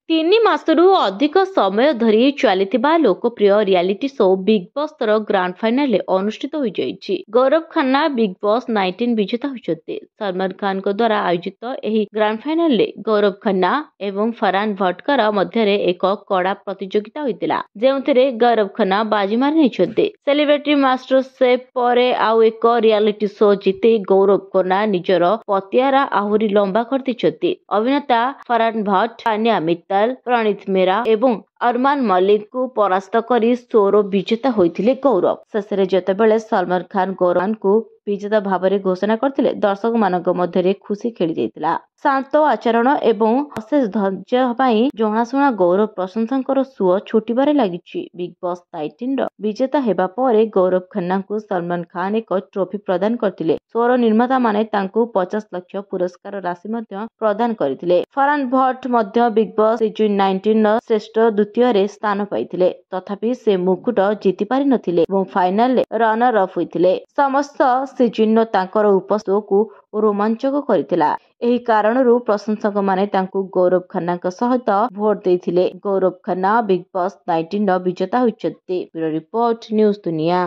ତିନି ମାସରୁ ଅଧିକ ସମୟ ଧରି ଚାଲିଥିବା ଲୋକପ୍ରିୟ ରିଆଲିଟି ଶୋ ବିଗ୍ ବସ୍ର ଗ୍ରାଣ୍ଡ ଫାଇନାଲ ଅନୁଷ୍ଠିତ ହୋଇଯାଇଛି। ଗୌରବ ଖାନ୍ନା ବିଗ୍ ବସ୍ 19 ବିଜେତା ହୋଇଛନ୍ତି। ସଲମାନ ଖାନଙ୍କ ଦ୍ୱାରା ଆୟୋଜିତ ଏହି ଗ୍ରାଣ୍ଡ ଫାଇନାଲରେ ଗୌରବ ଖାନ୍ନା ଏବଂ ଫରହାନ ଭଟ୍ଟଙ୍କର ମଧ୍ୟରେ ଏକ କଡ଼ା ପ୍ରତିଯୋଗିତା ହୋଇଥିଲା, ଯେଉଁଥିରେ ଗୌରବ ଖାନ୍ନା ବାଜି ମାରି ନେଇଛନ୍ତି। ସେଲିବ୍ରିଟି ମାଷ୍ଟର ସେଫ୍ ପରେ ଆଉ ଏକ ରିଆଲିଟି ଶୋ ଜିତି ଗୌରବ ଖାନ୍ନା ନିଜର ପତିଆରା ଆହୁରି ଲମ୍ବା କରିଦେଇଛନ୍ତି। ଅଭିନେତା ଫରହାନ ଭଟ୍ଟ, ତାନିଆ ମିତ୍ତଲ, ପ୍ରଣୀତ ମେହରା ଏବଂ ଅରମାନ ମଲ୍ଲିକଙ୍କୁ ପରାସ୍ତ କରି ଶୋର ବିଜେତା ହୋଇଥିଲେ ଗୌରବ। ଶେଷରେ ଯେତେବେଳେ ସଲମାନ ଖାନ ଗୌରବଙ୍କୁ ବିଜେତା ଭାବରେ ଘୋଷଣା କରିଥିଲେ, ଦର୍ଶକମାନଙ୍କ ମଧ୍ୟରେ ଖୁସି ଖେଳି ଯାଇଥିଲା। ଶାନ୍ତ ଆଚରଣ ଏବଂ ଅଶେଷ ଧୈର୍ଯ୍ୟ ପାଇଁ ଜଣାଶୁଣା ଗୌରବ ପ୍ରଶଂସକଙ୍କର ସୁଅ ଛୁଟିବାରେ ଲାଗିଛି। ବିଗ୍ ବସ୍ 19ର ବିଜେତା ହେବା ପରେ ଗୌରବ ଖାନ୍ନାଙ୍କୁ ସଲମାନ ଖାନ ଏକ ଟ୍ରଫି ପ୍ରଦାନ କରିଥିଲେ। ଶୋର ନିର୍ମାତାମାନେ ତାଙ୍କୁ 50 ଲକ୍ଷ ପୁରସ୍କାର ରାଶି ମଧ୍ୟ ପ୍ରଦାନ କରିଥିଲେ। ଫରହାନ ଭଟ୍ଟ ମଧ୍ୟ ବିଗ୍ ବସ୍ ସିଜନ 19ର ଶ୍ରେଷ୍ଠ ଦ୍ୱିତୀୟରେ ସ୍ଥାନ ପାଇଥିଲେ। ତଥାପି ସେ ମୁକୁଟ ଜିତି ପାରିନଥିଲେ ଏବଂ ଫାଇନାଲରେ ରନର ଅଫ୍ ହୋଇଥିଲେ। ସମସ୍ତ ସିଜନର ତାଙ୍କର ଉପସ୍ଥିତିକୁ ରୋମାଞ୍ଚକ କରିଥିଲା। ଏହି କାରଣରୁ ପ୍ରଶଂସକମାନେ ତାଙ୍କୁ ଗୌରବ ଖାନ୍ନାଙ୍କ ସହିତ ଭୋଟ ଦେଇଥିଲେ। ଗୌରବ ଖାନ୍ନା ବିଗ୍ ବସ୍ 19ର ବିଜେତା ହୋଇଛନ୍ତି। ବ୍ୟୁରୋ ରିପୋର୍ଟ, ନ୍ୟୁଜ ଦୁନିଆ।